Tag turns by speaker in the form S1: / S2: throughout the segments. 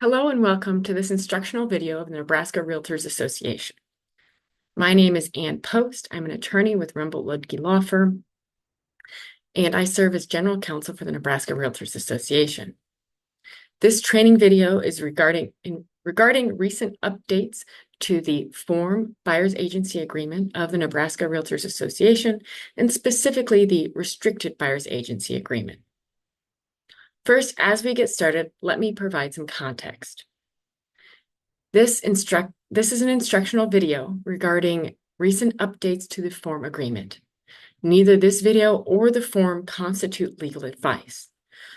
S1: Hello and welcome to this instructional video of the Nebraska Realtors Association. My name is Ann Post. I'm an attorney with Rumboldt Ludtke Law Firm, and I serve as General Counsel for the Nebraska Realtors Association. This training video is regarding recent updates to the Form Buyer's Agency Agreement of the Nebraska Realtors Association, and specifically the Restricted Buyer's Agency Agreement. First, as we get started, let me provide some context. This is an instructional video regarding recent updates to the form agreement. Neither this video or the form constitute legal advice.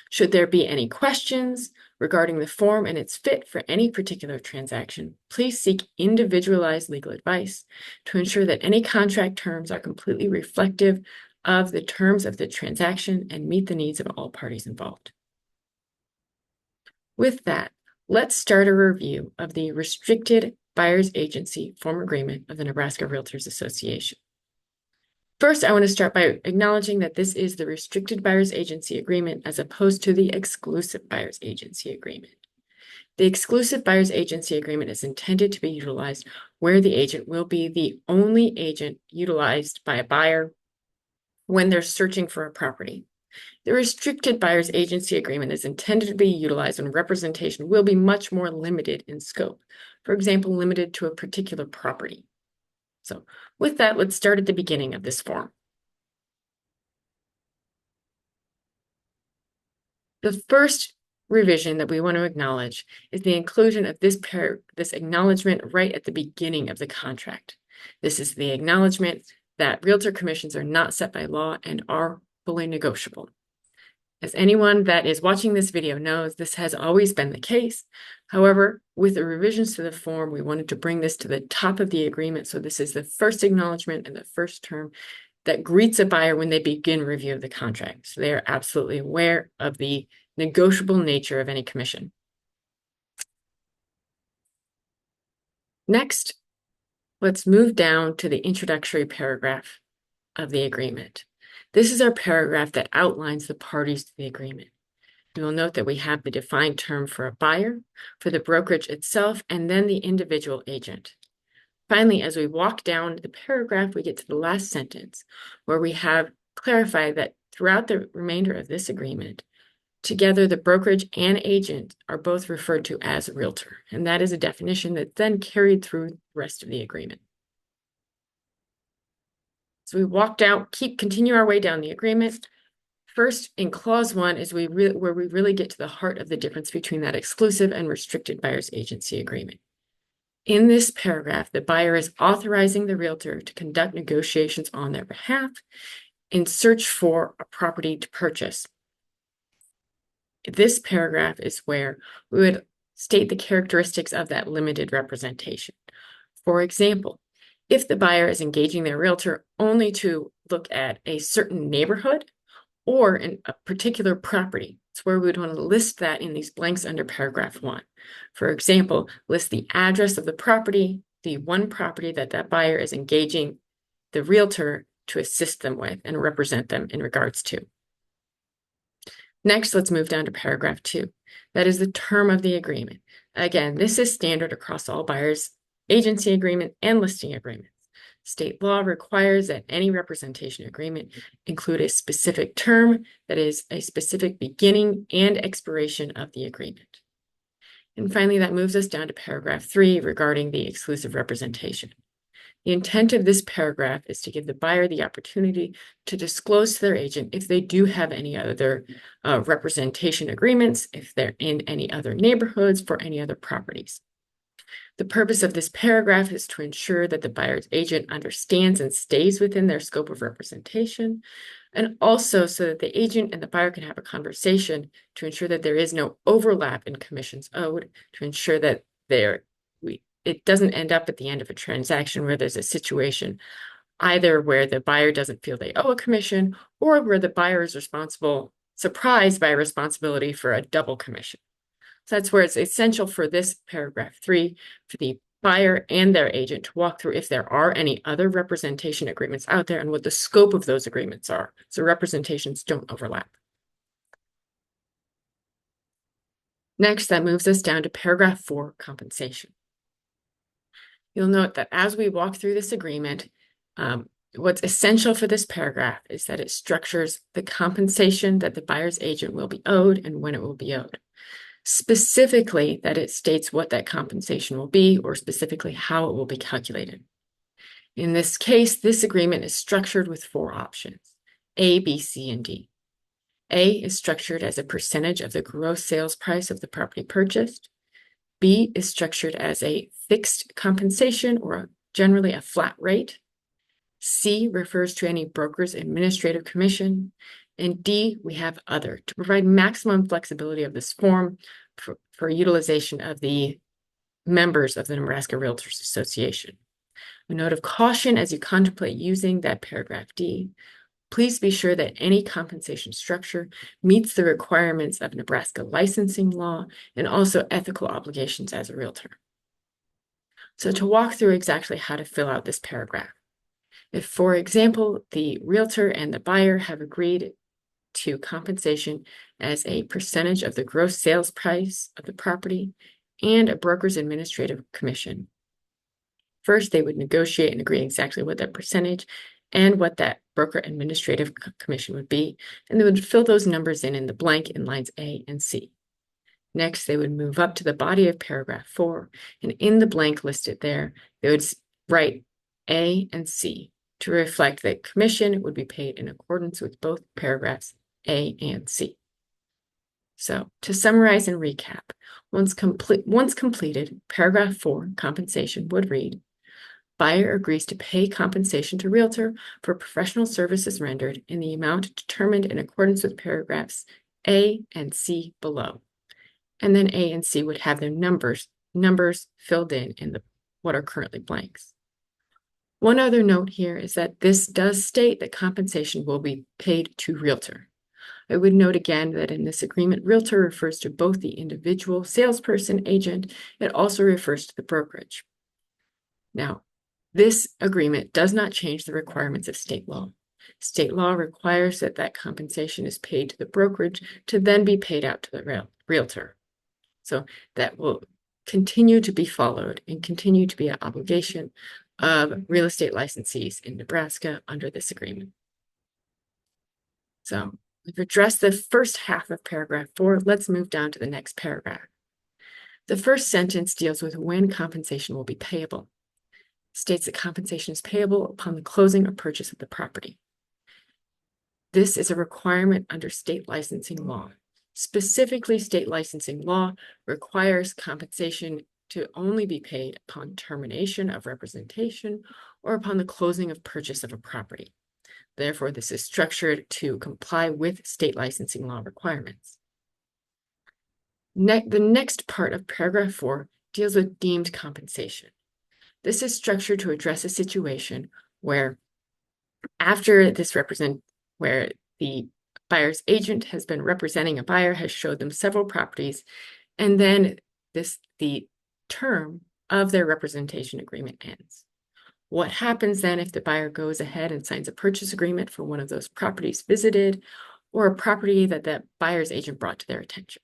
S1: Should there be any questions regarding the form and its fit for any particular transaction, please seek individualized legal advice to ensure that any contract terms are completely reflective of the terms of the transaction and meet the needs of all parties involved. With that, let's start a review of the Restricted Buyer's Agency Form Agreement of the Nebraska Realtors Association. First, I want to start by acknowledging that this is the Restricted Buyer's Agency Agreement as opposed to the Exclusive Buyer's Agency Agreement. The Exclusive Buyer's Agency Agreement is intended to be utilized where the agent will be the only agent utilized by a buyer when they're searching for a property. The Restricted Buyer's Agency Agreement is intended to be utilized when representation will be much more limited in scope, for example, limited to a particular property. So with that, let's start at the beginning of this form. The first revision that we want to acknowledge is the inclusion of this acknowledgement right at the beginning of the contract. This is the acknowledgement that realtor commissions are not set by law and are fully negotiable. As anyone that is watching this video knows, this has always been the case. However, with the revisions to the form, we wanted to bring this to the top of the agreement. So this is the first acknowledgement and the first term that greets a buyer when they begin review of the contract. So they are absolutely aware of the negotiable nature of any commission. Next, let's move down to the introductory paragraph of the agreement. This is our paragraph that outlines the parties to the agreement. You will note that we have the defined term for a buyer, for the brokerage itself, and then the individual agent. Finally, as we walk down the paragraph, we get to the last sentence where we have clarified that throughout the remainder of this agreement, together the brokerage and agent are both referred to as a realtor. And that is a definition that's then carried through the rest of the agreement. So we continue our way down the agreement. First, in clause 1 is where we really get to the heart of the difference between that exclusive and restricted buyer's agency agreement. In this paragraph, the buyer is authorizing the realtor to conduct negotiations on their behalf in search for a property to purchase. This paragraph is where we would state the characteristics of that limited representation. For example, if the buyer is engaging their realtor only to look at a certain neighborhood or in a particular property, it's where we would want to list that in these blanks under paragraph 1. For example, list the address of the property, the one property that buyer is engaging the realtor to assist them with and represent them in regards to. Next, let's move down to paragraph 2. That is the term of the agreement. Again, this is standard across all buyers' agency agreement and listing agreements. State law requires that any representation agreement include a specific term that is a specific beginning and expiration of the agreement. And finally, that moves us down to paragraph 3 regarding the exclusive representation. The intent of this paragraph is to give the buyer the opportunity to disclose to their agent if they do have any other representation agreements, if they're in any other neighborhoods for any other properties. The purpose of this paragraph is to ensure that the buyer's agent understands and stays within their scope of representation, and also so that the agent and the buyer can have a conversation to ensure that there is no overlap in commissions owed, to ensure that it doesn't end up at the end of a transaction where there's a situation either where the buyer doesn't feel they owe a commission or where the buyer is surprised by a responsibility for a double commission. So that's where it's essential for this paragraph 3 for the buyer and their agent to walk through if there are any other representation agreements out there and what the scope of those agreements are, so representations don't overlap. Next, that moves us down to paragraph 4, compensation. You'll note that as we walk through this agreement, what's essential for this paragraph is that it structures the compensation that the buyer's agent will be owed and when it will be owed. Specifically, that it states what that compensation will be, or specifically how it will be calculated. In this case, this agreement is structured with 4 options: A, B, C, and D. A is structured as a percentage of the gross sales price of the property purchased. B is structured as a fixed compensation, or generally a flat rate. C refers to any broker's administrative commission. And D, we have other, to provide maximum flexibility of this form for utilization of the members of the Nebraska Realtors Association. A note of caution as you contemplate using that paragraph D: please be sure that any compensation structure meets the requirements of Nebraska licensing law and also ethical obligations as a realtor. So to walk through exactly how to fill out this paragraph, if, for example, the realtor and the buyer have agreed to compensation as a percentage of the gross sales price of the property and a broker's administrative commission, first they would negotiate and agree exactly what that percentage and what that broker administrative commission would be, and they would fill those numbers in the blank in lines A and C. Next, they would move up to the body of paragraph 4, and in the blank listed there, they would write A and C to reflect that commission would be paid in accordance with both paragraphs A and C. So, to summarize and recap, once completed, paragraph 4, compensation, would read: buyer agrees to pay compensation to realtor for professional services rendered in the amount determined in accordance with paragraphs A and C below. And then A and C would have their numbers filled in what are currently blanks. One other note here is that this does state that compensation will be paid to realtor. I would note again that in this agreement, realtor refers to both the individual salesperson agent. It also refers to the brokerage. Now, this agreement does not change the requirements of state law. State law requires that that compensation is paid to the brokerage to then be paid out to the realtor. So that will continue to be followed and continue to be an obligation of real estate licensees in Nebraska under this agreement. So we've addressed the first half of paragraph 4. Let's move down to the next paragraph. The first sentence deals with when compensation will be payable. It states that compensation is payable upon the closing or purchase of the property. This is a requirement under state licensing law. Specifically, state licensing law requires compensation to only be paid upon termination of representation or upon the closing of purchase of a property. Therefore, this is structured to comply with state licensing law requirements. The next part of paragraph 4 deals with deemed compensation. This is structured to address a situation where where the buyer's agent has been representing a buyer, has showed them several properties, and then the term of their representation agreement ends. What happens then if the buyer goes ahead and signs a purchase agreement for one of those properties visited, or a property that the buyer's agent brought to their attention?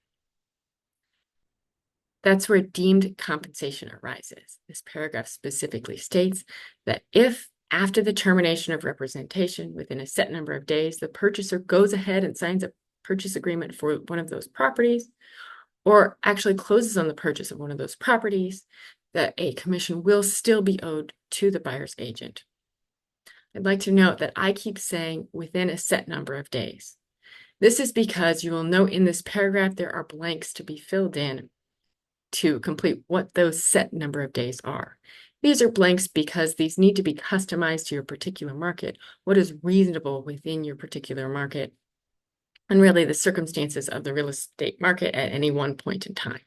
S1: That's where deemed compensation arises. This paragraph specifically states that if, after the termination of representation within a set number of days, the purchaser goes ahead and signs a purchase agreement for one of those properties, or actually closes on the purchase of one of those properties, that a commission will still be owed to the buyer's agent. I'd like to note that I keep saying within a set number of days. This is because you will note in this paragraph there are blanks to be filled in to complete what those set number of days are. These are blanks because these need to be customized to your particular market, what is reasonable within your particular market, and really the circumstances of the real estate market at any one point in time.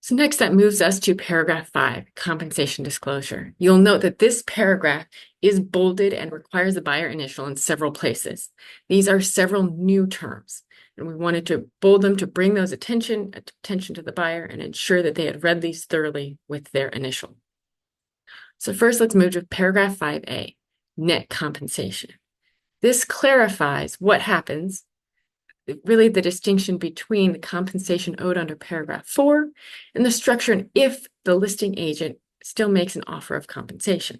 S1: So next, that moves us to paragraph 5, compensation disclosure. You'll note that this paragraph is bolded and requires the buyer initial in several places. These are several new terms, and we wanted to bold them to bring those attention to the buyer and ensure that they had read these thoroughly with their initial. So first, let's move to paragraph 5A, net compensation. This clarifies what happens really the distinction between the compensation owed under paragraph 4 and the structure and if the listing agent still makes an offer of compensation.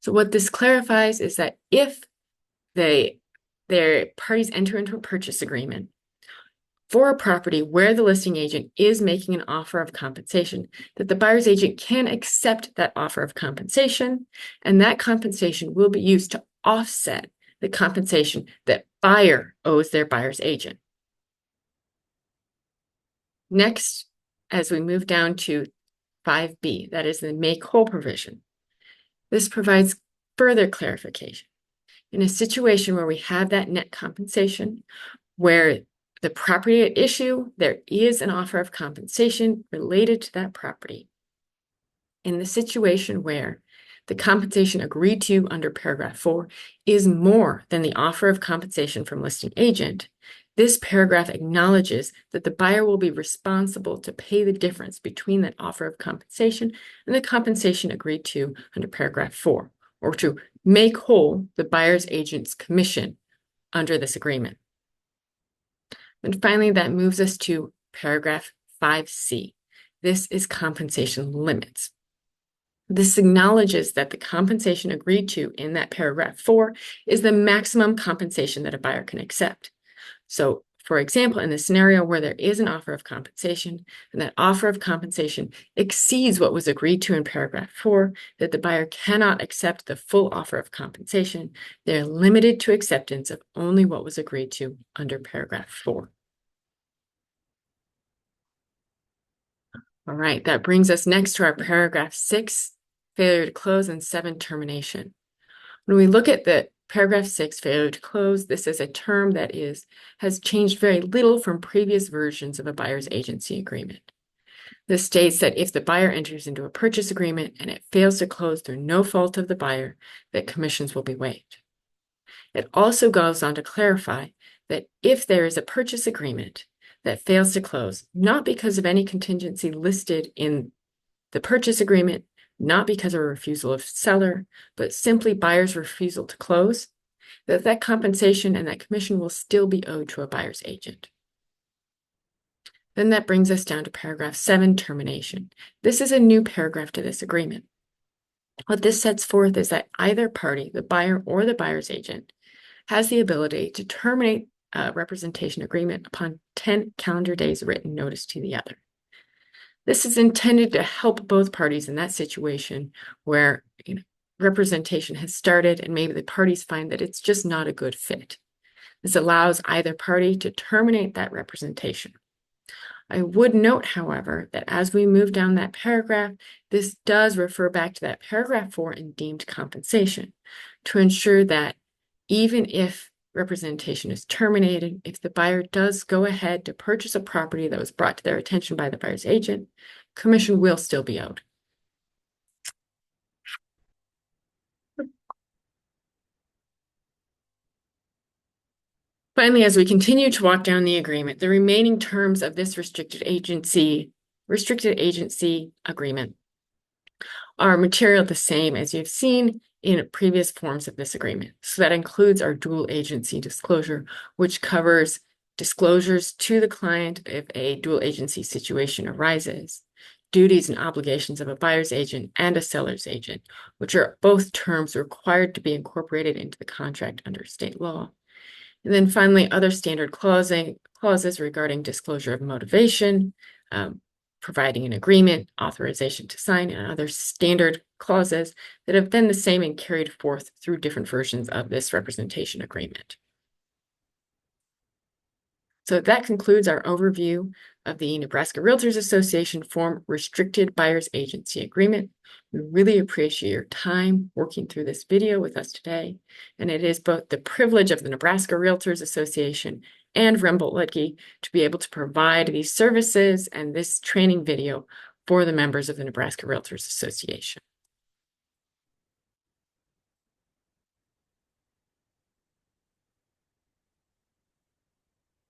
S1: So what this clarifies is that if their parties enter into a purchase agreement for a property where the listing agent is making an offer of compensation, that the buyer's agent can accept that offer of compensation, and that compensation will be used to offset the compensation that buyer owes their buyer's agent. Next, as we move down to 5B, that is the make whole provision. This provides further clarification. In a situation where we have that net compensation, where the property at issue, there is an offer of compensation related to that property. In the situation where the compensation agreed to under paragraph 4 is more than the offer of compensation from listing agent, this paragraph acknowledges that the buyer will be responsible to pay the difference between that offer of compensation and the compensation agreed to under paragraph 4, or to make whole the buyer's agent's commission under this agreement. And finally, that moves us to paragraph 5C. This is compensation limits. This acknowledges that the compensation agreed to in that paragraph 4 is the maximum compensation that a buyer can accept. So, for example, in the scenario where there is an offer of compensation and that offer of compensation exceeds what was agreed to in paragraph 4, that the buyer cannot accept the full offer of compensation, they're limited to acceptance of only what was agreed to under paragraph 4. All right, that brings us next to our paragraph 6, failure to close, and 7, termination. When we look at the paragraph 6, failure to close, this is a term that has changed very little from previous versions of a buyer's agency agreement. This states that if the buyer enters into a purchase agreement and it fails to close through no fault of the buyer, that commissions will be waived. It also goes on to clarify that if there is a purchase agreement that fails to close, not because of any contingency listed in the purchase agreement, not because of a refusal of seller, but simply buyer's refusal to close, that compensation and that commission will still be owed to a buyer's agent. Then that brings us down to paragraph 7, termination. This is a new paragraph to this agreement. What this sets forth is that either party, the buyer or the buyer's agent, has the ability to terminate a representation agreement upon 10 calendar days written notice to the other. This is intended to help both parties in that situation where representation has started and maybe the parties find that it's just not a good fit. This allows either party to terminate that representation. I would note, however, that as we move down that paragraph, this does refer back to that paragraph 4 in deemed compensation to ensure that even if representation is terminated, if the buyer does go ahead to purchase a property that was brought to their attention by the buyer's agent, commission will still be owed. Finally, as we continue to walk down the agreement, the remaining terms of this restricted agency agreement are material the same as you've seen in previous forms of this agreement. So that includes our dual agency disclosure, which covers disclosures to the client if a dual agency situation arises, duties and obligations of a buyer's agent and a seller's agent, which are both terms required to be incorporated into the contract under state law. And then finally, other standard clauses regarding disclosure of motivation, providing an agreement, authorization to sign, and other standard clauses that have been the same and carried forth through different versions of this representation agreement. So that concludes our overview of the Nebraska Realtors Association Form Restricted Buyer's Agency Agreement. We really appreciate your time working through this video with us today. And it is both the privilege of the Nebraska Realtors Association and Rembolt Lidke to be able to provide these services and this training video for the members of the Nebraska Realtors Association.